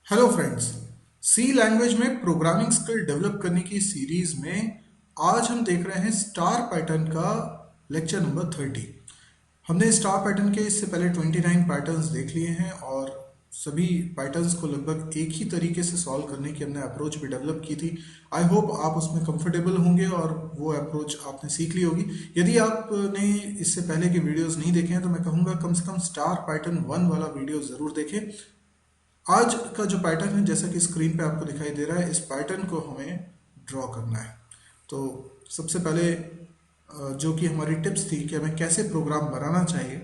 Hello friends. C language में programming skill develop करने की सीरीज में आज हम देख रहे हैं स्टार पैटर्न का लेक्चर नंबर 30। हमने स्टार पैटर्न के इससे पहले 29 पैटर्न्स देख लिए हैं और सभी पैटर्न्स को लगभग एक ही तरीके से सॉल्व करने की हमने अप्रोच भी डेवलप की थी। आई होप आप उसमें कंफर्टेबल होंगे और वो अप्रोच आपने सीख ली होगी। यदि आपने इससे पहले के वीडियोस नहीं देखे हैं तो मैं कहूँगा कम से कम स्टार पैटर्न 1 वाला वीडियो ज़रूर देखें। आज का जो पैटर्न है जैसा कि स्क्रीन पे आपको दिखाई दे रहा है, इस पैटर्न को हमें ड्रॉ करना है। तो सबसे पहले जो कि हमारी टिप्स थी कि हमें कैसे प्रोग्राम बनाना चाहिए,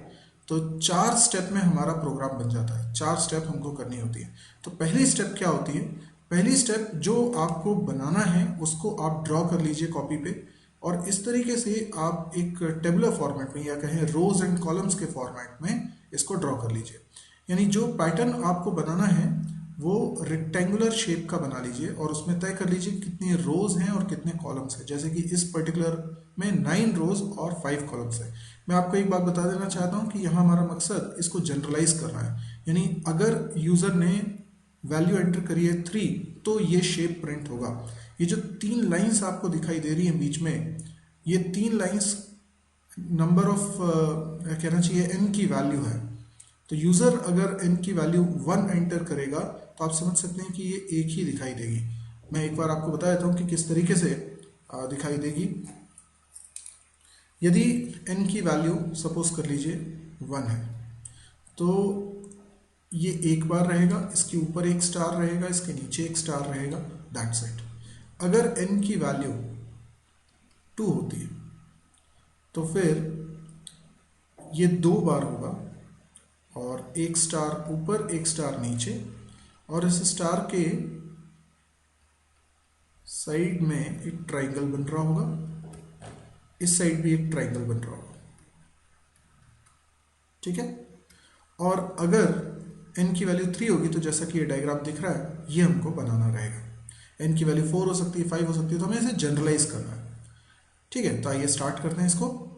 तो 4 स्टेप में हमारा प्रोग्राम बन जाता है। 4 स्टेप हमको करनी होती है। तो पहली स्टेप क्या होती है? पहली स्टेप जो आपको बनाना है उसको आप ड्रॉ कर लीजिए कॉपी पे, और इस तरीके से आप एक टेबुलर फॉर्मेट में या कहें रोज एंड कॉलम्स के फॉर्मेट में इसको ड्रॉ कर लीजिए। यानी जो पैटर्न आपको बनाना है वो रेक्टेंगुलर शेप का बना लीजिए और उसमें तय कर लीजिए कितने रोज हैं और कितने कॉलम्स हैं। जैसे कि इस पर्टिकुलर में 9 रोज और 5 कॉलम्स हैं। मैं आपको एक बात बता देना चाहता हूँ कि यहाँ हमारा मकसद इसको जनरलाइज करना है। यानी अगर यूज़र ने वैल्यू एंटर करी है 3 तो ये शेप प्रिंट होगा। ये जो 3 लाइन्स आपको दिखाई दे रही हैं बीच में, ये 3 लाइन्स नंबर ऑफ कहना चाहिए n की वैल्यू है। तो यूज़र अगर n की वैल्यू 1 एंटर करेगा तो आप समझ सकते हैं कि ये एक ही दिखाई देगी। मैं एक बार आपको बता देता हूँ कि किस तरीके से दिखाई देगी। यदि n की वैल्यू सपोज कर लीजिए 1 है तो ये एक बार रहेगा, इसके ऊपर एक स्टार रहेगा, इसके नीचे एक स्टार रहेगा, दैट्स इट। अगर n की वैल्यू 2 होती है तो फिर ये 2 बार होगा और एक स्टार ऊपर एक स्टार नीचे, और इस स्टार के साइड में एक ट्राइंगल बन रहा होगा, इस साइड भी एक ट्राइंगल बन रहा होगा। ठीक है। और अगर n की वैल्यू 3 होगी तो जैसा कि ये डायग्राम दिख रहा है ये हमको बनाना रहेगा। n की वैल्यू 4 हो सकती है, 5 हो सकती है, तो हमें इसे जनरलाइज करना है। ठीक है, तो आइए स्टार्ट करते हैं इसको।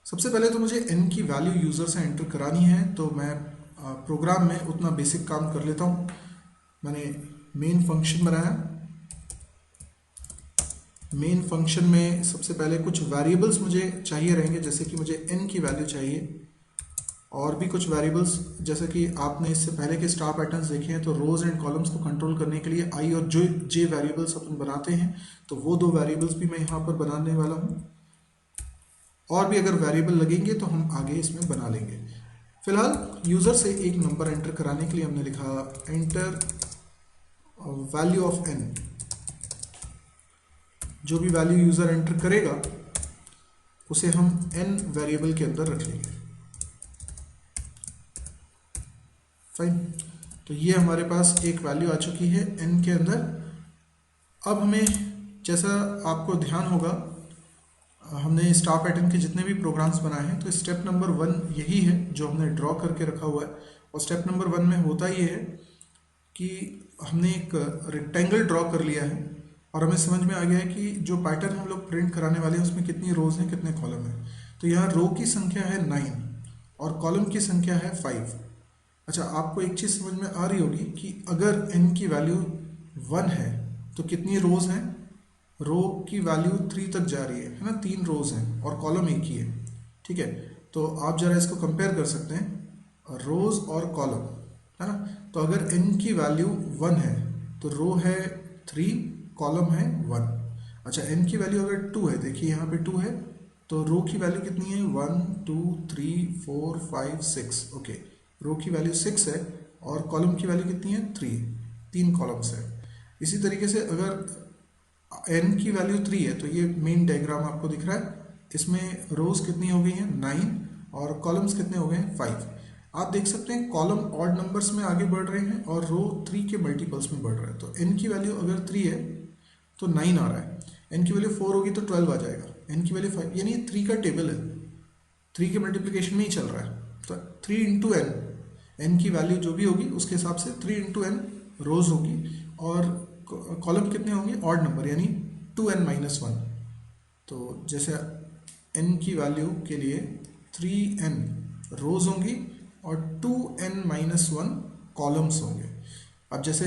सबसे पहले तो मुझे n की वैल्यू यूज़र से एंटर करानी है, तो मैं प्रोग्राम में उतना बेसिक काम कर लेता हूँ। मैंने मेन फंक्शन बनाया। मेन फंक्शन में सबसे पहले कुछ वेरिएबल्स मुझे चाहिए रहेंगे, जैसे कि मुझे n की वैल्यू चाहिए और भी कुछ वेरिएबल्स। जैसे कि आपने इससे पहले के स्टार पैटर्न्स देखे हैं तो रोज एंड कॉलम्स को कंट्रोल करने के लिए i और j वेरिएबल्स अपन बनाते हैं, तो वो 2 वेरिएबल्स भी मैं यहाँ पर बनाने वाला हूँ। और भी अगर वेरिएबल लगेंगे तो हम आगे इसमें बना लेंगे। फिलहाल यूज़र से एक नंबर एंटर कराने के लिए हमने लिखा एंटर वैल्यू ऑफ n। जो भी वैल्यू यूज़र एंटर करेगा उसे हम n वेरिएबल के अंदर रख लेंगे। फाइन, तो ये हमारे पास एक वैल्यू आ चुकी है n के अंदर। अब हमें, जैसा आपको ध्यान होगा, हमने स्टार पैटर्न के जितने भी प्रोग्राम्स बनाए हैं तो स्टेप नंबर 1 यही है जो हमने ड्रॉ करके रखा हुआ है। और स्टेप नंबर 1 में होता ये है कि हमने एक रेक्टेंगल ड्रॉ कर लिया है और हमें समझ में आ गया है कि जो पैटर्न हम लोग प्रिंट कराने वाले हैं उसमें कितनी रोज हैं, कितने कॉलम हैं। तो यहाँ रो की संख्या है 9 और कॉलम की संख्या है 5। अच्छा, आपको एक चीज़ समझ में आ रही होगी कि अगर n की वैल्यू 1 है तो कितनी रोज हैं? रो की वैल्यू 3 तक जा रही है ना, 3 रोज हैं और कॉलम एक ही है। ठीक है, तो आप जरा इसको कंपेयर कर सकते हैं, रोज और कॉलम, है ना। तो अगर n की वैल्यू 1 है तो रो है 3, कॉलम है 1। अच्छा, n की वैल्यू अगर 2 है, देखिए यहाँ पे 2 है, तो रो की वैल्यू कितनी है? 1 2 3 4 5 6। ओके, रो की वैल्यू 6 है और कॉलम की वैल्यू कितनी है? 3 कॉलम्स है। इसी तरीके से अगर n की वैल्यू 3 है तो ये मेन डायग्राम आपको दिख रहा है, इसमें रोज कितनी हो गई हैं? 9 और कॉलम्स कितने हो गए हैं? 5। आप देख सकते हैं कॉलम ऑड नंबर्स में आगे बढ़ रहे हैं और रो 3 के मल्टीपल्स में बढ़ रहा है। तो n की वैल्यू अगर 3 है तो 9 आ रहा है, n की वैल्यू 4 होगी तो 12 आ जाएगा, n की वैल्यू 5, यानी 3 का टेबल है, 3 के मल्टीप्लिकेशन में ही चल रहा है। तो 3 इंटू n, n की वैल्यू जो भी होगी उसके हिसाब से 3 इंटू n रोज होगी और कॉलम कितने होंगे? ऑड नंबर, यानी 2n-1। तो जैसे n की वैल्यू के लिए 3n रोज होंगी और 2n-1 कॉलम्स होंगे। अब जैसे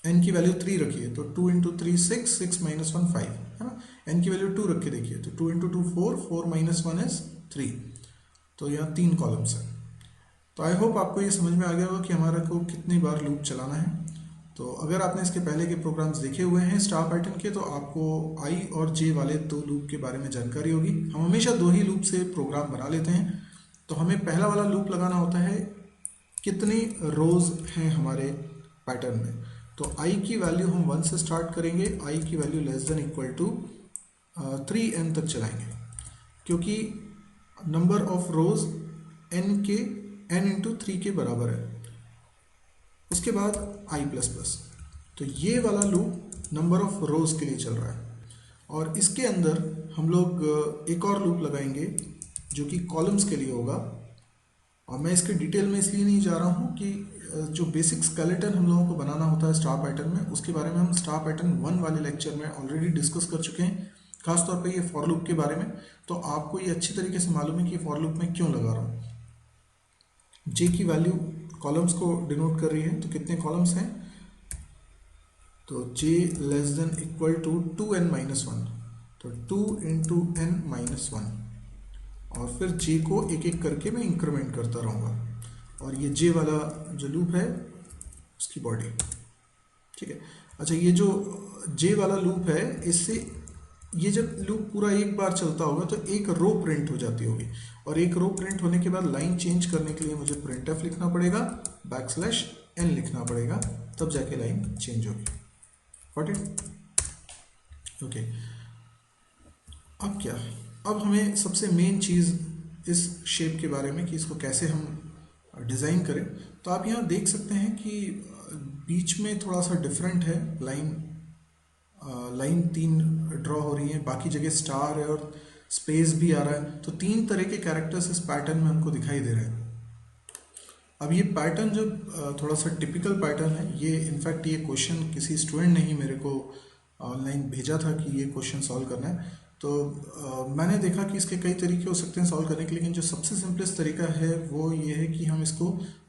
n की वैल्यू 3 रखिए तो 2 इंटू 3 6, 6 माइनस 1 5, है ना। n की वैल्यू 2 रख के देखिए तो 2 इंटू 2 4, 4 माइनस 1 इज 3। तो यहाँ 3 कॉलम्स है। तो आई होप आपको ये समझ में आ गया होगा कि हमारा को कितनी बार लूप चलाना है। तो अगर आपने इसके पहले के प्रोग्राम्स देखे हुए हैं स्टार पैटर्न के, तो आपको आई और जे वाले दो लूप के बारे में जानकारी होगी। हम हमेशा दो ही लूप से प्रोग्राम बना लेते हैं। तो हमें पहला वाला लूप लगाना होता है कितनी रोज हैं हमारे पैटर्न में। तो आई की वैल्यू हम 1 से स्टार्ट करेंगे, आई की value less than equal to 3n तक चलाएंगे, क्योंकि नंबर ऑफ रोज n के n इंटू 3 के बराबर है। उसके बाद आई प्लस प्लस, तो ये वाला लूप नंबर ऑफ रोज के लिए चल रहा है। और इसके अंदर हम लोग एक और लूप लगाएंगे जो कि कॉलम्स के लिए होगा। और मैं इसके डिटेल में इसलिए नहीं जा रहा हूँ कि जो बेसिक स्केलेटन हम लोगों को बनाना होता है स्टार पैटर्न में, उसके बारे में हम स्टार पैटर्न 1 वाले लेक्चर में ऑलरेडी डिस्कस कर चुके हैं, खासतौर पे ये फॉर लूप के बारे में। तो आपको ये अच्छी तरीके से मालूम है कि फॉर लूप में क्यों लगा रहा हूँ। जे की वैल्यू कॉलम्स को डिनोट कर रही है, तो कितने कॉलम्स हैं, तो j less than equal to 2n minus 1, तो 2 इंटू n माइनस 1, और फिर j को एक एक करके मैं इंक्रीमेंट करता रहूँगा। और ये j वाला जो लूप है उसकी बॉडी, ठीक है। अच्छा, ये जो j वाला लूप है, इससे ये जब लूप पूरा एक बार चलता होगा तो एक रो प्रिंट हो जाती होगी, और एक रो प्रिंट होने के बाद लाइन चेंज करने के लिए मुझे printf लिखना पड़ेगा, \n लिखना पड़ेगा, तब जाके लाइन चेंज होगी। Got it? ओके। अब क्या, अब हमें सबसे मेन चीज़ इस शेप के बारे में कि इसको कैसे हम डिज़ाइन करें। तो आप यहाँ देख सकते हैं कि बीच में थोड़ा सा डिफरेंट है, लाइन 3 ड्रॉ हो रही है, बाकी जगह स्टार है और स्पेस भी आ रहा है। तो 3 तरह के कैरेक्टर्स इस पैटर्न में हमको दिखाई दे रहे हैं। अब ये पैटर्न जो थोड़ा सा टिपिकल पैटर्न है, ये इनफैक्ट ये क्वेश्चन किसी स्टूडेंट ने ही मेरे को ऑनलाइन भेजा था कि ये क्वेश्चन सॉल्व करना है। तो मैंने देखा कि इसके कई तरीके हो सकते हैं सॉल्व करने के, लेकिन जो सबसे सिंपलेस्ट तरीका है वो ये है कि हम इसको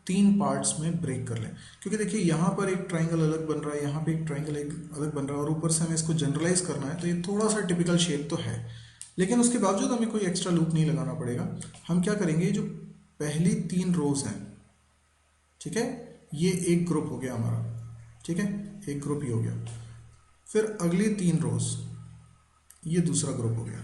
3 पार्ट्स में ब्रेक कर लें। क्योंकि देखिए यहाँ पर एक ट्राइंगल अलग बन रहा है, यहाँ पे एक ट्राइंगल अलग बन रहा है, और ऊपर से हमें इसको जनरलाइज करना है, तो ये थोड़ा सा टिपिकल शेप तो है, लेकिन उसके बावजूद हमें कोई एक्स्ट्रा लूप नहीं लगाना पड़ेगा। हम क्या करेंगे, जो पहली 3 रोज हैं, ठीक है, ये एक ग्रुप हो गया हमारा, ठीक है, एक ग्रुप ही हो गया। फिर अगली 3 रोज ये दूसरा ग्रुप हो गया,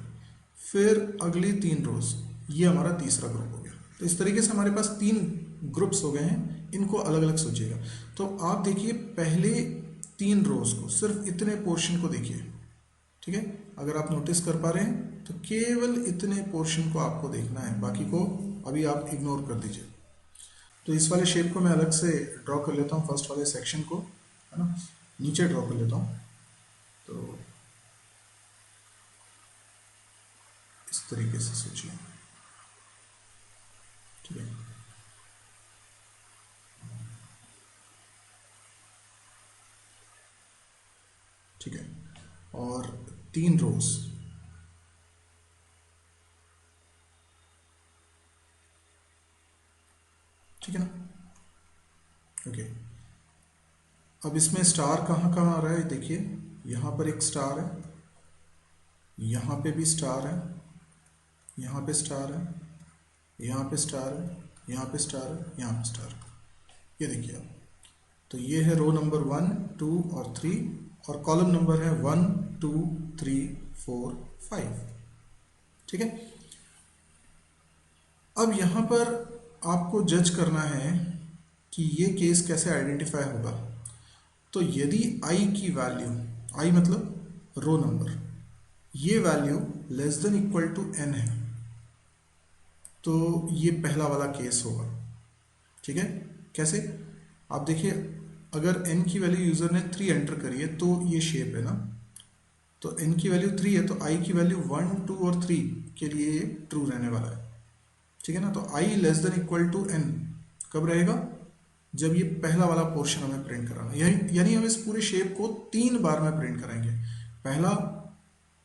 फिर अगली 3 रोज ये हमारा तीसरा ग्रुप हो गया। तो इस तरीके से हमारे पास 3 ग्रुप्स हो गए हैं, इनको अलग अलग सोचिएगा। तो आप देखिए पहले 3 रोज को, सिर्फ इतने पोर्शन को देखिए, ठीक है। अगर आप नोटिस कर पा रहे हैं तो केवल इतने पोर्शन को आपको देखना है, बाकी को अभी आप इग्नोर कर दीजिए। तो इस वाले शेप को मैं अलग से ड्रॉ कर लेता हूँ, फर्स्ट वाले सेक्शन को, है ना, नीचे ड्रॉ कर लेता हूँ। तो इस तरीके से सोचिए, ठीक है। ठीक है, और 3 रोज, ठीक है ना। ओके, अब इसमें स्टार कहाँ कहाँ आ रहा है देखिए, यहाँ पर एक स्टार है, यहाँ पे भी स्टार है, यहाँ पे स्टार है, यहाँ पे स्टार है, यहाँ पे स्टार है, यहाँ पे स्टार है, ये देखिए आप। तो ये है रो नंबर 1, 2 और 3, और कॉलम नंबर है 1, 2, 3, 4, 5, ठीक है। अब यहाँ पर आपको जज करना है कि ये केस कैसे आइडेंटिफाई होगा। तो यदि आई की वैल्यू, आई मतलब रो नंबर, ये value less than equal to n है, तो ये पहला वाला केस होगा, ठीक है। कैसे, आप देखिए, अगर n की वैल्यू यूजर ने 3 एंटर करी है तो ये शेप है ना, तो n की वैल्यू 3 है, तो i की वैल्यू 1, 2 और 3 के लिए ट्रू रहने वाला है, ठीक है ना। तो i less than equal to n कब रहेगा, जब ये पहला वाला पोर्शन हमें प्रिंट कराना है, यानी हम इस पूरे शेप को 3 बार में प्रिंट कराएंगे। पहला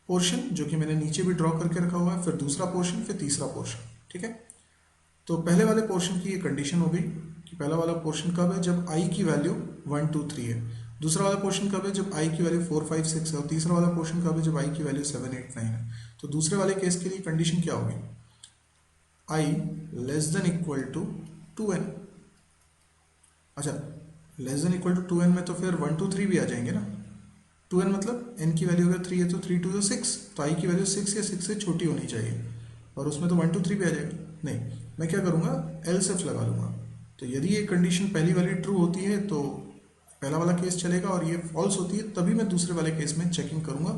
पोर्शन जो कि मैंने नीचे भी ड्रॉ करके रखा हुआ है, फिर दूसरा पोर्शन, फिर तीसरा पोर्शन, ठीक है। तो पहले वाले पोर्शन की ये कंडीशन हो गई, कि पहला वाला पोर्शन कब है, जब आई की वैल्यू 1 2 3 है, दूसरा वाला पोर्शन कब है, जब आई की वैल्यू 4 5 6 है, और तीसरा वाला पोर्शन कब है, जब आई की वैल्यू 7 8 9 है। तो दूसरे वाले केस के लिए कंडीशन क्या होगी, I less than equal to 2n। अच्छा, less than equal to 2n में तो फिर 1 2 3 भी आ जाएंगे ना। 2n मतलब n की वैल्यू अगर 3 है तो 3 2 6, तो आई की वैल्यू 6 या 6 से छोटी होनी चाहिए, और उसमें तो 1 2 3 भी आ जाएगा। नहीं, मैं क्या करूँगा, एल्स लगा लूँगा। तो यदि ये कंडीशन पहली वाली ट्रू होती है तो पहला वाला केस चलेगा, और ये फॉल्स होती है तभी मैं दूसरे वाले केस में चेकिंग करूँगा।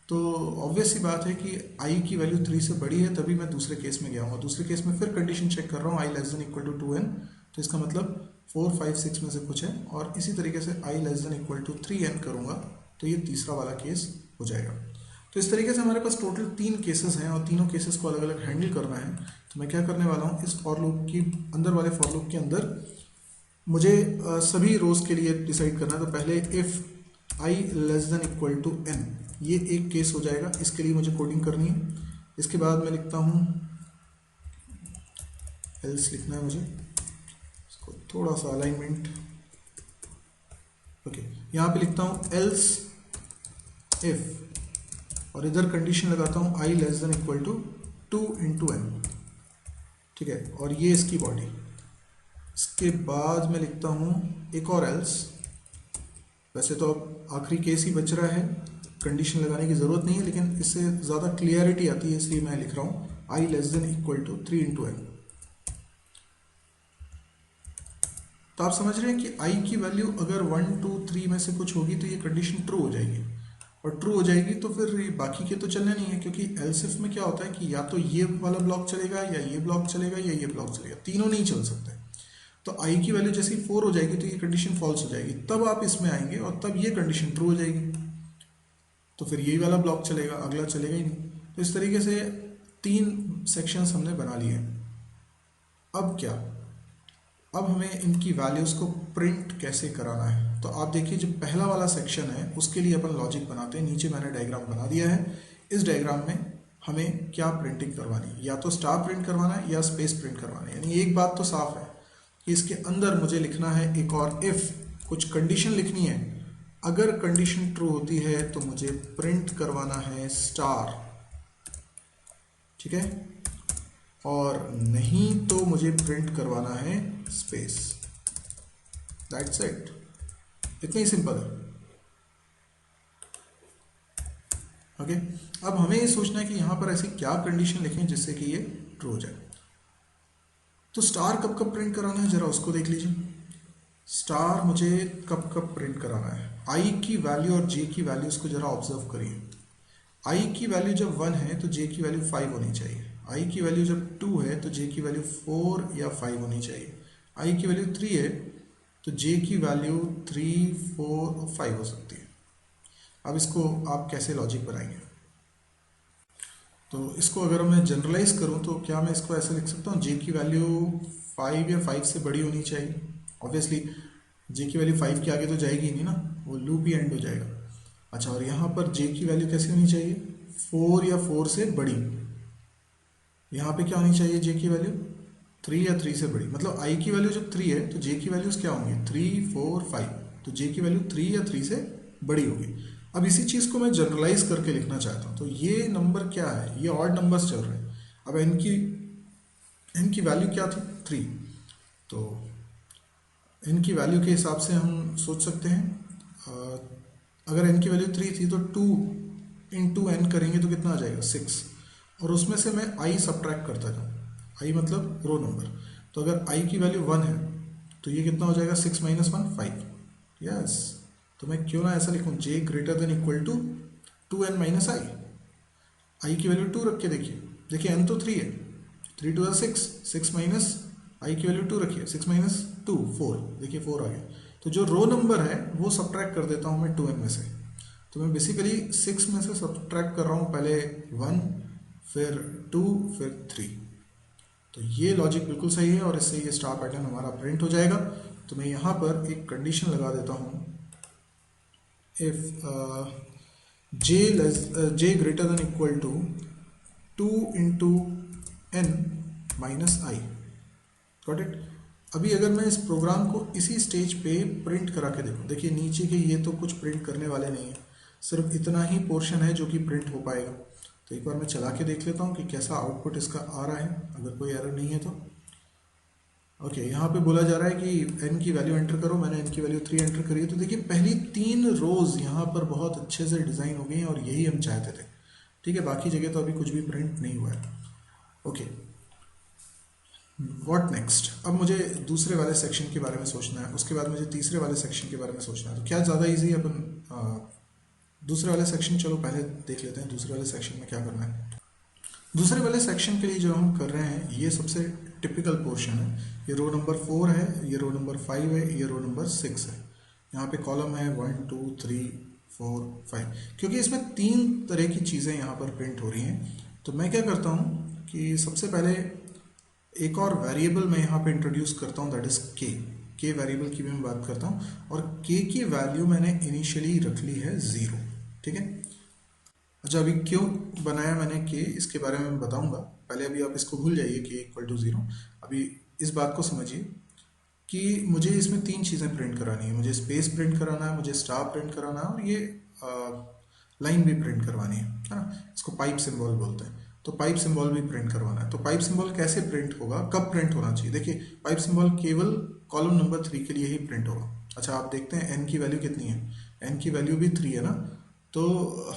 तो ऑब्वियस सी बात है कि आई की वैल्यू 3 से बड़ी है, तभी मैं दूसरे केस में गया हूँ। दूसरे केस में फिर कंडीशन चेक कर रहा हूँ, I less than equal to 2n, तो इसका मतलब 4 5 6 में से कुछ है, और इसी तरीके से I less than equal to 3n करूँगा तो ये तीसरा वाला केस हो जाएगा। तो इस तरीके से हमारे पास टोटल 3 केसेस हैं, और तीनों केसेस को अलग अलग हैंडल करना है। तो मैं क्या करने वाला हूँ, इस फॉर लूप की अंदर वाले फॉर लूप के अंदर मुझे सभी रोज के लिए डिसाइड करना है। तो पहले if I less than equal to n, ये एक केस हो जाएगा, इसके लिए मुझे कोडिंग करनी है। इसके बाद मैं लिखता हूँ एल्स, लिखना है मुझे, इसको थोड़ा सा अलाइनमेंट, ओके, यहाँ पे लिखता हूँ एल्स इफ, और इधर कंडीशन लगाता हूँ I less than equal to 2 × n, ठीक है, और ये इसकी बॉडी। इसके बाद मैं लिखता हूँ एक और एल्स। वैसे तो अब आखिरी केस ही बच रहा है, कंडीशन लगाने की ज़रूरत नहीं है, लेकिन इससे ज़्यादा क्लियरिटी आती है, इसलिए मैं लिख रहा हूँ I less than equal to 3 × n। तो आप समझ रहे हैं कि आई की वैल्यू अगर 1 2 3 में से कुछ होगी तो ये कंडीशन ट्रू हो जाएगी, और ट्रू हो जाएगी तो फिर बाकी के तो चलने नहीं है, क्योंकि एल्स इफ में क्या होता है कि या तो ये वाला ब्लॉक चलेगा, या ये ब्लॉक चलेगा, या ये ब्लॉक चलेगा, तीनों नहीं चल सकते। तो आई की वैल्यू जैसे ही 4 हो जाएगी तो ये कंडीशन फॉल्स हो जाएगी, तब आप इसमें आएंगे और तब ये कंडीशन ट्रू हो जाएगी, तो फिर यही वाला ब्लॉक चलेगा, अगला चलेगा ही नहीं। तो इस तरीके से 3 सेक्शंस हमने बना लिए। अब क्या, अब हमें इनकी वैल्यूज़ को प्रिंट कैसे कराना है। तो आप देखिए, जो पहला वाला सेक्शन है उसके लिए अपन लॉजिक बनाते हैं। नीचे मैंने डायग्राम बना दिया है। इस डायग्राम में हमें क्या प्रिंटिंग करवानी है, या तो स्टार प्रिंट करवाना है या स्पेस प्रिंट करवाना है। यानी एक बात तो साफ है कि इसके अंदर मुझे लिखना है एक और इफ़, कुछ कंडीशन लिखनी है। अगर कंडीशन ट्रू होती है तो मुझे प्रिंट करवाना है स्टार, ठीक है, और नहीं तो मुझे प्रिंट करवाना है स्पेस। दैट्स इट, इतना ही सिंपल है। ओके, अब हमें ये सोचना है कि यहां पर ऐसी क्या कंडीशन लिखें जिससे कि ये ट्रू हो जाए। तो स्टार कब कब प्रिंट कराना है, जरा उसको देख लीजिए। स्टार मुझे कब कब प्रिंट कराना है, आई की वैल्यू और जे की वैल्यूज को जरा ऑब्जर्व करिए। आई की वैल्यू जब 1 है तो जे की वैल्यू 5 होनी चाहिए। आई की वैल्यू जब 2 है तो जे की वैल्यू 4 या 5 होनी चाहिए। आई की वैल्यू 3 है तो जे की वैल्यू 3 4 और 5 हो सकती है। अब इसको आप कैसे लॉजिक बनाएंगे, तो इसको अगर मैं जनरलाइज करूं तो क्या मैं इसको ऐसे लिख सकता हूं, जे की वैल्यू 5 या 5 से बड़ी होनी चाहिए। ऑब्वियसली जे की वैल्यू 5 के आगे तो जाएगी ही नहीं ना, वो लूप ही एंड हो जाएगा। अच्छा, और यहाँ पर जे की वैल्यू कैसी होनी चाहिए, 4 या 4 से बड़ी। यहाँ पे क्या होनी चाहिए, जे की वैल्यू 3 या 3 से बड़ी। मतलब आई की वैल्यू जब 3 है तो जे की वैल्यूज क्या होंगी, 3 4 5, तो जे की वैल्यू 3 या 3 से बड़ी होगी। अब इसी चीज़ को मैं जनरलाइज करके लिखना चाहता हूँ। तो ये नंबर क्या है, ये ऑड नंबर्स चल रहे हैं। अब इनकी वैल्यू क्या थी, 3, तो इनकी वैल्यू के हिसाब से हम सोच सकते हैं, अगर n की वैल्यू 3 थी तो 2 × n करेंगे तो कितना आ जाएगा, 6, और उसमें से मैं i सब्ट्रैक्ट करता जाऊँ। i मतलब रो नंबर। तो अगर i की वैल्यू 1 है तो ये कितना हो जाएगा, 6 - 1 5। यस, तो मैं क्यों ना ऐसा लिखूँ, j greater than equal to 2n - i। i की वैल्यू 2 रख के देखिए n तो 3 है, 3 2 6, 6 माइनस i की वैल्यू 2 रखिए, 6 - 2 4, देखिए 4 आ गया। तो जो रो नंबर है वो सब्ट्रैक्ट कर देता हूँ मैं 2n में से। तो मैं बेसिकली 6 में से सब्ट्रैक्ट कर रहा हूँ, पहले 1 फिर 2 फिर 3। तो ये लॉजिक बिल्कुल सही है और इससे ये स्टार पैटर्न हमारा प्रिंट हो जाएगा। तो मैं यहाँ पर एक कंडीशन लगा देता हूँ, if j greater than equal to 2 × n - i। Got it. अभी अगर मैं इस प्रोग्राम को इसी स्टेज पे प्रिंट करा के देखूँ, देखिए नीचे के ये तो कुछ प्रिंट करने वाले नहीं है, सिर्फ इतना ही पोर्शन है जो कि प्रिंट हो पाएगा। तो एक बार मैं चला के देख लेता हूँ कि कैसा आउटपुट इसका आ रहा है, अगर कोई एरर नहीं है तो। ओके, यहाँ पे बोला जा रहा है कि n की वैल्यू एंटर करो, मैंने n की वैल्यू 3 एंटर करी है। तो देखिए पहली 3 रोज यहाँ पर बहुत अच्छे से डिज़ाइन हो गई हैं और यही हम चाहते थे। ठीक है, बाकी जगह तो अभी कुछ भी प्रिंट नहीं हुआ है। Okay, what next. अब मुझे दूसरे वाले सेक्शन के बारे में सोचना है, उसके बाद मुझे तीसरे वाले सेक्शन के बारे में सोचना है। तो क्या ज़्यादा ईजी अपन दूसरे वाले सेक्शन, चलो पहले देख लेते हैं दूसरे वाले सेक्शन में क्या करना है। दूसरे वाले सेक्शन के लिए जो हम कर रहे हैं ये सबसे टिपिकल पोर्शन है। ये रो नंबर 4 है, ये रो नंबर 5 है, ये रो नंबर 6 है। यहाँ पे कॉलम है 1 2 3 4 5, क्योंकि इसमें 3 तरह की चीज़ें यहाँ पर प्रिंट हो रही हैं। तो मैं क्या करता हूँ कि सबसे पहले एक और वेरिएबल मैं यहाँ पे इंट्रोड्यूस करता हूँ, दैट इज़ के वेरिएबल की भी मैं बात करता हूँ। और के की वैल्यू मैंने इनिशियली रख ली है 0। ठीक है, अच्छा अभी क्यों बनाया मैंने के, इसके बारे में मैं बताऊंगा। पहले अभी आप इसको भूल जाइए कि इक्वल टू 0। अभी इस बात को समझिए कि मुझे इसमें 3 चीज़ें प्रिंट करानी है। मुझे स्पेस प्रिंट कराना है, मुझे स्टार प्रिंट कराना है, और ये लाइन भी प्रिंट करवानी है ना। इसको पाइप सिंबल बोलते हैं। तो पाइप सिंबल भी प्रिंट करवाना है। तो पाइप सिंबल कैसे प्रिंट होगा, कब प्रिंट होना चाहिए? देखिए पाइप सिंबल केवल कॉलम नंबर 3 के लिए ही प्रिंट होगा। अच्छा आप देखते हैं एन की वैल्यू कितनी है, एन की वैल्यू भी 3 है ना। तो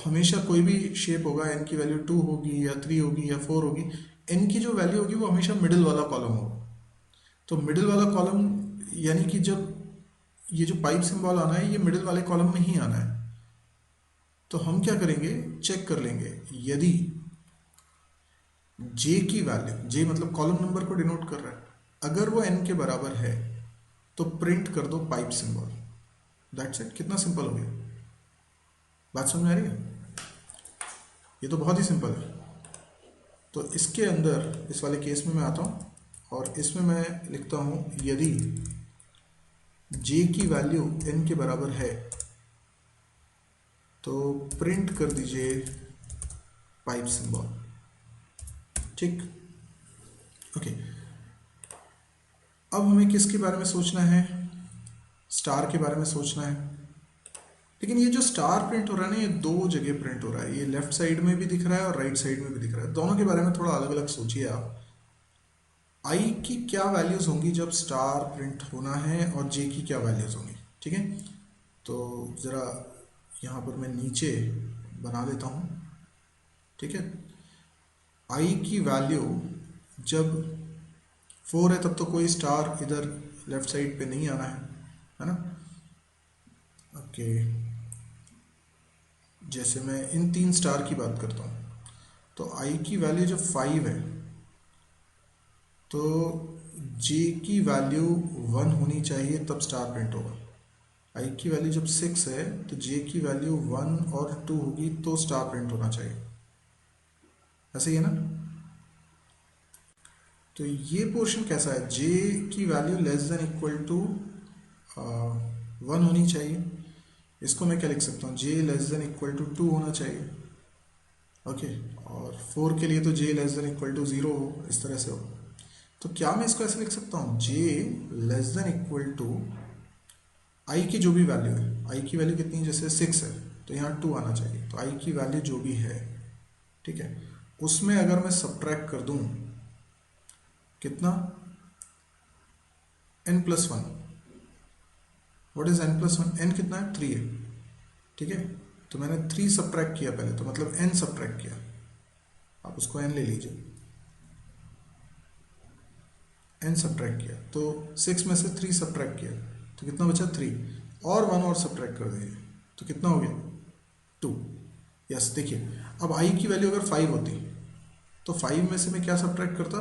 हमेशा कोई भी शेप होगा, एन की वैल्यू 2 होगी या 3 होगी या 4 होगी, एन की जो वैल्यू होगी वो हमेशा मिडिल वाला कॉलम होगा। तो मिडिल वाला कॉलम यानी कि जब ये जो पाइप सिंबल आना है ये मिडिल वाले कॉलम में ही आना है। तो हम क्या करेंगे, चेक कर लेंगे यदि जे की वैल्यू, जे मतलब कॉलम नंबर को डिनोट कर रहा है, अगर वो एन के बराबर है तो प्रिंट कर दो पाइप सिंबल। That's it. कितना सिंपल हो गया, बात समझ आ रही है? ये तो बहुत ही सिंपल है। तो इसके अंदर इस वाले केस में मैं आता हूँ और इसमें मैं लिखता हूँ यदि जे की वैल्यू एन के बराबर है तो प्रिंट कर दीजिए पाइप सिंबल। ठीक, ओके। अब हमें किसके बारे में सोचना है, स्टार के बारे में सोचना है। लेकिन ये जो स्टार प्रिंट हो रहा है ना, ये 2 जगह प्रिंट हो रहा है। ये लेफ्ट साइड में भी दिख रहा है और राइट साइड में भी दिख रहा है। दोनों के बारे में थोड़ा अलग अलग सोचिए आप। आई की क्या वैल्यूज होंगी जब स्टार प्रिंट होना है और जे की क्या वैल्यूज होंगी। ठीक है, तो ज़रा यहाँ पर मैं नीचे बना लेता हूँ। ठीक है, आई की वैल्यू जब 4 है तब तो कोई स्टार इधर लेफ्ट साइड पे नहीं आना है ना। ओके, जैसे मैं इन 3 स्टार की बात करता हूँ तो आई की वैल्यू जब 5 है तो जे की वैल्यू 1 होनी चाहिए, तब स्टार प्रिंट होगा। आई की वैल्यू जब 6 है तो जे की वैल्यू 1 और 2 होगी तो स्टार प्रिंट होना चाहिए। ऐसे ही है ना। तो ये पोर्शन कैसा है, जे की value less than equal to 1 होनी चाहिए। इसको मैं क्या लिख सकता हूँ, J less than equal to 2 होना चाहिए। ओके, और 4 के लिए तो J less than equal to 0 हो, इस तरह से हो। तो क्या मैं इसको ऐसे लिख सकता हूँ, J less than equal to आई की जो भी वैल्यू है, आई की वैल्यू कितनी है, जैसे 6 है तो यहाँ 2 आना चाहिए। तो आई की वैल्यू जो भी है, ठीक है, उसमें अगर मैं सब्ट्रैक्ट कर दूँ कितना, n+1। What is n+1? n कितना है, 3 है। ठीक है, तो मैंने 3 सब्ट्रैक्ट किया पहले, तो मतलब n सब्ट्रैक्ट किया। आप उसको n ले लीजिए, n सब्ट्रैक्ट किया तो 6 में से 3 सब्ट्रैक्ट किया तो कितना बचा, 3, और 1 और सब्ट्रैक्ट कर दीजिए तो कितना हो गया, 2। यस, देखिए अब i की वैल्यू अगर 5 होती तो 5 में से मैं क्या सब्ट्रैक्ट करता,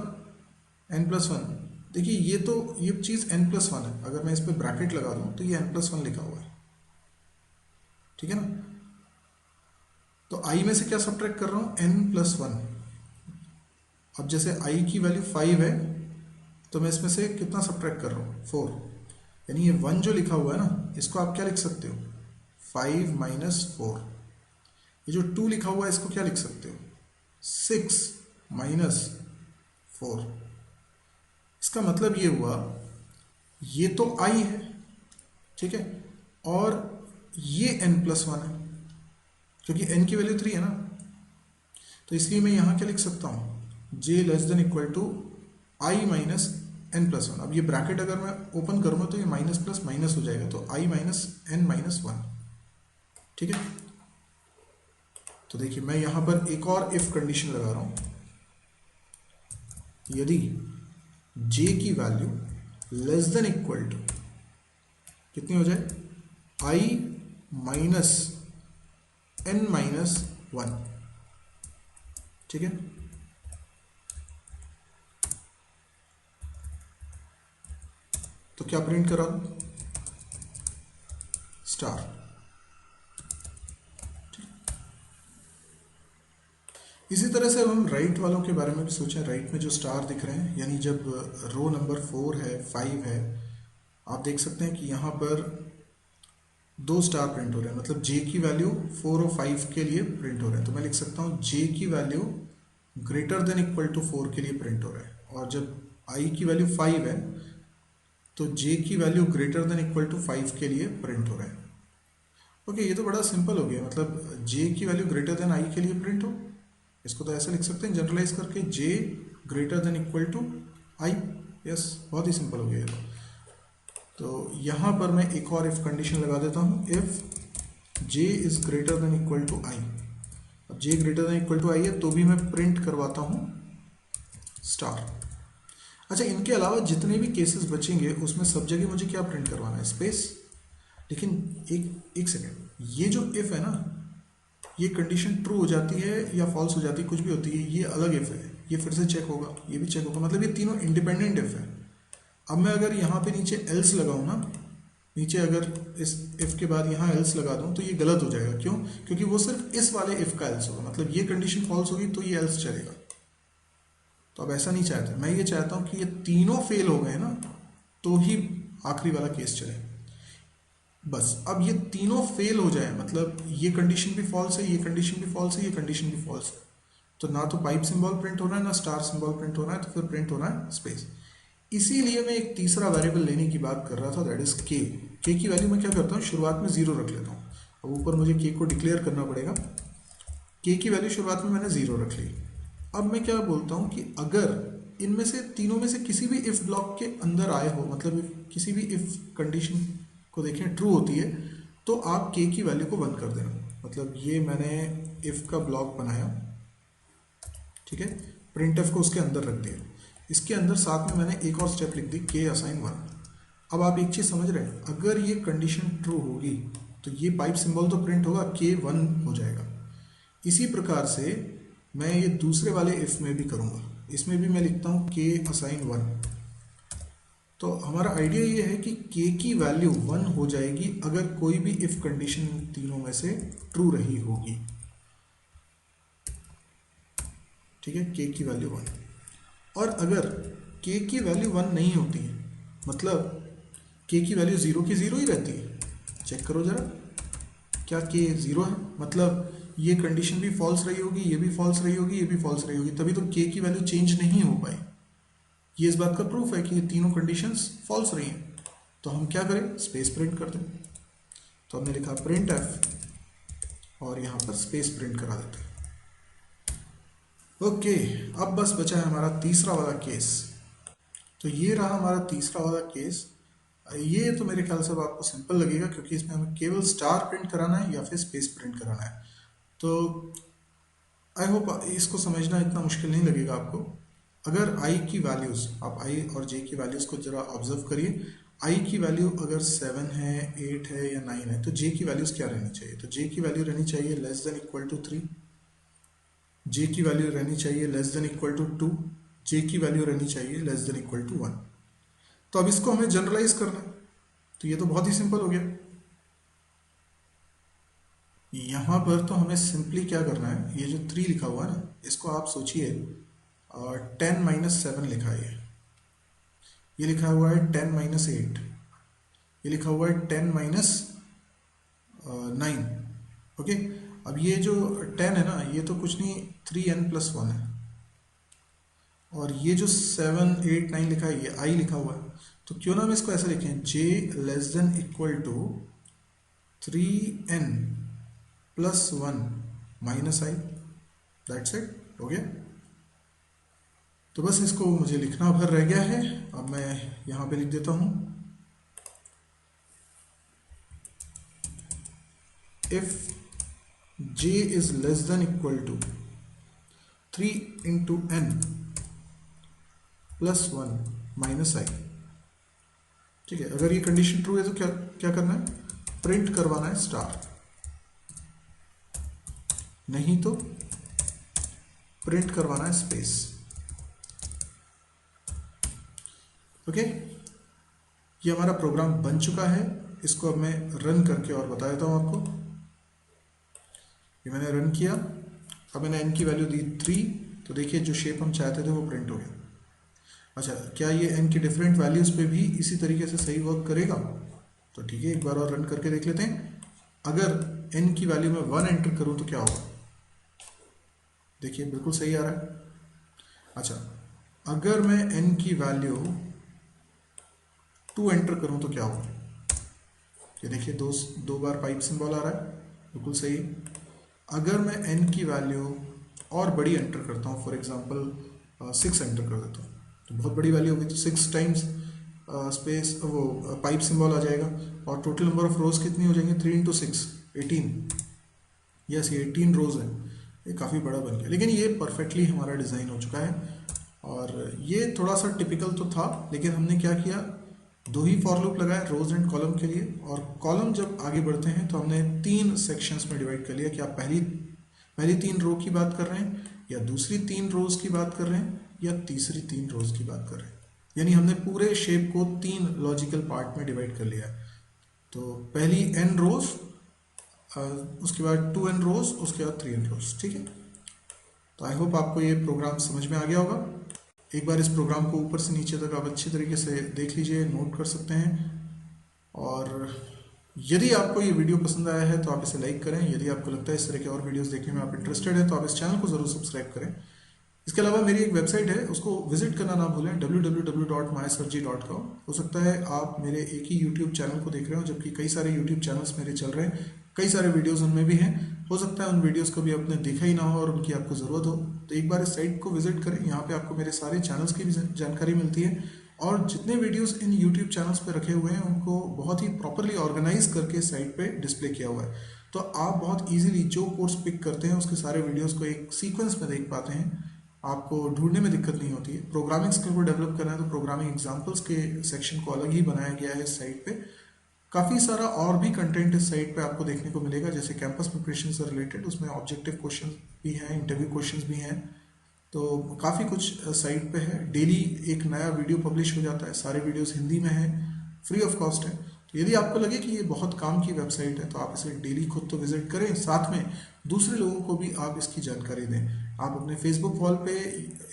n+1। देखिए ये चीज़ n+1 है, अगर मैं इस पर ब्रैकेट लगा दूँ तो ये n+1 लिखा हुआ है। ठीक है ना। तो i में से क्या सब्ट्रैक्ट कर रहा हूँ, n+1। अब जैसे i की वैल्यू 5 है तो मैं इसमें से कितना सब्ट्रैक्ट कर रहा हूँ, 4। यानी ये 1 जो लिखा हुआ है ना, इसको आप क्या लिख सकते हो, 5 - 4। ये जो 2 लिखा हुआ है इसको क्या लिख सकते हो, 6 - 4। इसका मतलब ये हुआ ये तो i है, ठीक है, और ये n+1 है, क्योंकि n की वैल्यू 3 है ना, तो इसलिए मैं यहाँ क्या लिख सकता हूँ, j less than equal to i minus n+1। अब ये ब्रैकेट अगर मैं ओपन करूँगा तो ये माइनस प्लस माइनस हो जाएगा, तो i माइनस n-1, ठीक है। तो देखिए मैं यहाँ पर एक और इफ कंडीशन लगा रहा हूँ, यदि j की value less than equal to कितनी हो जाए, i माइनस n-1, ठीक है। तो क्या प्रिंट करा दूं, स्टार। इसी तरह से अब हम राइट वालों के बारे में भी सोचें। राइट में जो स्टार दिख रहे हैं, यानी जब रो नंबर 4 है, 5 है, आप देख सकते हैं कि यहाँ पर 2 स्टार प्रिंट हो रहे हैं, मतलब j की वैल्यू 4 और 5 के लिए प्रिंट हो रहे हैं। तो मैं लिख सकता हूँ j की value greater than equal to 4 के लिए प्रिंट हो रहा है, और जब i की वैल्यू 5 है तो j की value greater than equal to 5 के लिए प्रिंट हो रहा है। ओके, ये तो बड़ा सिंपल हो गया, मतलब j की वैल्यू ग्रेटर देन i के लिए प्रिंट हो, इसको तो ऐसा लिख सकते हैं जनरलाइज करके, j greater than equal to i। Yes, बहुत ही सिंपल हो गया ये तो यहाँ पर मैं एक और इफ कंडीशन लगा देता हूँ, if j is greater than equal to i। अब j greater than equal to i है तो भी मैं प्रिंट करवाता हूँ स्टार। अच्छा, इनके अलावा जितने भी केसेस बचेंगे उसमें सब जगह मुझे क्या प्रिंट करवाना है, स्पेस। लेकिन एक सेकेंड, ये जो इफ है ना, ये कंडीशन ट्रू हो जाती है या फॉल्स हो जाती है, कुछ भी होती है, ये अलग इफ है, ये फिर से चेक होगा, ये भी चेक होगा, मतलब ये तीनों इंडिपेंडेंट इफ है। अब मैं अगर यहाँ पे नीचे एल्स लगाऊँ ना, नीचे अगर इस इफ के बाद यहाँ एल्स लगा दूँ तो ये गलत हो जाएगा। क्यों? क्योंकि वो सिर्फ इस वाले इफ का एल्स होगा, मतलब ये कंडीशन फॉल्स होगी तो ये एल्स चलेगा। तो अब ऐसा नहीं चाहते, मैं ये चाहता हूँ कि ये तीनों फेल हो गए ना तो ही आखिरी वाला केस चले। बस अब ये तीनों फेल हो जाए, मतलब ये कंडीशन भी फॉल्स है, ये कंडीशन भी फॉल्स है, ये कंडीशन भी फॉल्स है, तो ना तो पाइप सिंबल प्रिंट हो रहा है ना स्टार सिंबल प्रिंट हो रहा है, तो फिर प्रिंट हो रहा है स्पेस। इसीलिए मैं एक तीसरा वेरिएबल लेने की बात कर रहा था, दैट इज के। के की वैल्यू मैं क्या करता हूँ, शुरुआत में 0 रख लेता हूँ। अब ऊपर मुझे के को डिक्लेयर करना पड़ेगा, के की वैल्यू शुरुआत में मैंने 0 रख ली। अब मैं क्या बोलता हूँ कि अगर इनमें से तीनों में से किसी भी इफ ब्लॉक के अंदर आए हो, मतलब किसी भी इफ कंडीशन को देखें ट्रू होती है, तो आप के की वैल्यू को 1 कर देना। मतलब ये मैंने इफ का ब्लॉक बनाया, ठीक है, प्रिंट एफ को उसके अंदर रख दिया, इसके अंदर साथ में मैंने एक और स्टेप लिख दी, के असाइन 1। अब आप एक चीज़ समझ रहे हैं, अगर ये कंडीशन ट्रू होगी तो ये पाइप सिंबल तो प्रिंट होगा, के 1 हो जाएगा। इसी प्रकार से मैं ये दूसरे वाले इफ में भी करूँगा, इसमें भी मैं लिखता हूँ के असाइन 1। तो हमारा आइडिया ये है कि के की वैल्यू 1 हो जाएगी अगर कोई भी इफ कंडीशन तीनों में से ट्रू रही होगी, ठीक है, के की वैल्यू 1। और अगर के की वैल्यू 1 नहीं होती है, मतलब के की वैल्यू 0 की 0 ही रहती है, चेक करो जरा, क्या के 0 है, मतलब ये कंडीशन भी फॉल्स रही होगी, ये भी फॉल्स रही होगी, ये भी फॉल्स रही होगी, तभी तो के की वैल्यू चेंज नहीं हो पाई। ये इस बात का प्रूफ है कि ये तीनों कंडीशंस फॉल्स रही हैं। तो हम क्या करें, स्पेस प्रिंट कर दें। तो हमने लिखा प्रिंट एफ और यहाँ पर स्पेस प्रिंट करा देते हैं। ओके, अब बस बचा है हमारा तीसरा वाला केस। तो ये रहा हमारा तीसरा वाला केस। ये तो मेरे ख्याल से अब आपको सिंपल लगेगा, क्योंकि इसमें हमें केवल स्टार प्रिंट कराना है या फिर स्पेस प्रिंट कराना है। तो आई होप इसको समझना इतना मुश्किल नहीं लगेगा आपको। अगर i की वैल्यूज़, आप i और j की वैल्यूज़ को ज़रा ऑब्जर्व करिए। i की वैल्यू अगर 7 है, 8 है या 9 है, तो j की वैल्यूज़ क्या रहनी चाहिए, तो j की वैल्यू रहनी चाहिए less than equal to 3, j की वैल्यू रहनी चाहिए less than equal to 2, j की वैल्यू रहनी चाहिए लेस देन इक्वल टू 1। तो अब इसको हमें जनरलाइज करना है, तो ये तो बहुत ही सिंपल हो गया। यहाँ पर तो हमें सिंपली क्या करना है, ये जो 3 लिखा हुआ है ना, इसको आप सोचिए 10 माइनस 7 लिखा है, ये लिखा हुआ है 10 माइनस 8, ये लिखा हुआ है 10 माइनस 9। ओके, अब ये जो 10 है ना, ये तो कुछ नहीं 3n+1 है, और ये जो 7, 8, 9 लिखा है ये i लिखा हुआ है, तो क्यों ना हम इसको ऐसे लिखें, j less than equal to 3n plus 1 minus I. That's it, हो गया। तो बस इसको मुझे लिखना भर रह गया है। अब मैं यहाँ पे लिख देता हूँ, if j is less than equal to 3 into n plus 1 minus I. ठीक है, अगर ये कंडीशन ट्रू है तो क्या क्या करना है, प्रिंट करवाना है स्टार, नहीं तो प्रिंट करवाना है स्पेस। ओके, ये हमारा प्रोग्राम बन चुका है। इसको अब मैं रन करके और बता देता हूँ आपको। ये मैंने रन किया, अब मैंने n की वैल्यू दी 3, तो देखिए जो शेप हम चाहते थे वो प्रिंट हो गया। अच्छा, क्या ये n की डिफरेंट वैल्यूज़ पे भी इसी तरीके से सही वर्क करेगा? तो ठीक है, एक बार और रन करके देख लेते हैं। अगर n की वैल्यू में 1 एंटर करूँ तो क्या होगा? देखिए बिल्कुल सही आ रहा है। अच्छा, अगर मैं n की वैल्यू 2 एंटर करूँ तो क्या होगा? ये देखिए दो बार पाइप सिंबल आ रहा है, बिल्कुल सही। अगर मैं n की वैल्यू और बड़ी एंटर करता हूँ, फॉर एग्जांपल 6 एंटर कर देता हूँ, तो बहुत बड़ी वैल्यू होगी, तो 6 टाइम्स स्पेस वो पाइप सिंबल आ जाएगा। और टोटल नंबर ऑफ रोज कितनी हो जाएंगे? 3 इंटू 6 18। यस, ये 18 रोज है, ये काफ़ी बड़ा बन गया। लेकिन ये परफेक्टली हमारा डिज़ाइन हो चुका है। और ये थोड़ा सा टिपिकल तो था, लेकिन हमने क्या किया, 2 ही फॉर लूप लगाए रोज एंड कॉलम के लिए। और कॉलम जब आगे बढ़ते हैं तो हमने 3 सेक्शंस में डिवाइड कर लिया कि आप पहली 3 रो की बात कर रहे हैं, या दूसरी 3 रोज की बात कर रहे हैं, या तीसरी 3 रोज की बात कर रहे हैं। यानी हमने पूरे शेप को 3 लॉजिकल पार्ट में डिवाइड कर लिया है। तो पहली n रोज, उसके बाद 2n रोज, उसके बाद 3n रोज। ठीक है, तो आई होप आपको ये प्रोग्राम समझ में आ गया होगा। एक बार इस प्रोग्राम को ऊपर से नीचे तक आप अच्छी तरीके से देख लीजिए, नोट कर सकते हैं। और यदि आपको ये वीडियो पसंद आया है तो आप इसे लाइक करें। यदि आपको लगता है इस तरह के और वीडियोस देखने में आप इंटरेस्टेड हैं तो आप इस चैनल को ज़रूर सब्सक्राइब करें। इसके अलावा मेरी एक वेबसाइट है, उसको विजिट करना ना भूलें, www.mysirji.com। हो सकता है आप मेरे एक ही यूट्यूब चैनल को देख रहे हो, जबकि कई सारे यूट्यूब चैनल्स मेरे चल रहे हैं, कई सारे वीडियोस उनमें भी हैं। हो सकता है उन वीडियोस को भी आपने देखा ही ना हो और उनकी आपको ज़रूरत हो, तो एक बार इस साइट को विजिट करें। यहाँ पे आपको मेरे सारे चैनल्स की भी जानकारी मिलती है, और जितने वीडियोस इन यूट्यूब चैनल्स पे रखे हुए हैं उनको बहुत ही प्रॉपरली ऑर्गेनाइज करके साइट पे डिस्प्ले किया हुआ है। तो आप बहुत ईजिली जो कोर्स पिक करते हैं उसके सारे वीडियोज़ को एक सीक्वेंस में देख पाते हैं, आपको ढूंढने में दिक्कत नहीं होती है। प्रोग्रामिंग स्किल को डेवलप करना है तो प्रोग्रामिंग एग्जाम्पल्स के सेक्शन को अलग ही बनाया गया है इस साइट पे। काफ़ी सारा और भी कंटेंट इस साइट पे आपको देखने को मिलेगा, जैसे कैंपस प्रिपरेशन से रिलेटेड, उसमें ऑब्जेक्टिव क्वेश्चन भी हैं, इंटरव्यू क्वेश्चन भी हैं। तो काफ़ी कुछ साइट पे है। डेली एक नया वीडियो पब्लिश हो जाता है, सारे वीडियोस हिंदी में हैं, फ्री ऑफ कॉस्ट है। तो यदि आपको लगे कि ये बहुत काम की वेबसाइट है तो आप इसे डेली खुद तो विजिट करें, साथ में दूसरे लोगों को भी आप इसकी जानकारी दें। आप अपने फेसबुक वॉल पे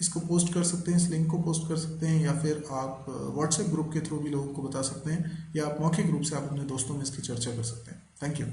इसको पोस्ट कर सकते हैं, इस लिंक को पोस्ट कर सकते हैं, या फिर आप व्हाट्सएप ग्रुप के थ्रू भी लोगों को बता सकते हैं, या आप मौखिक रूप से आप अपने दोस्तों में इसकी चर्चा कर सकते हैं। Thank you.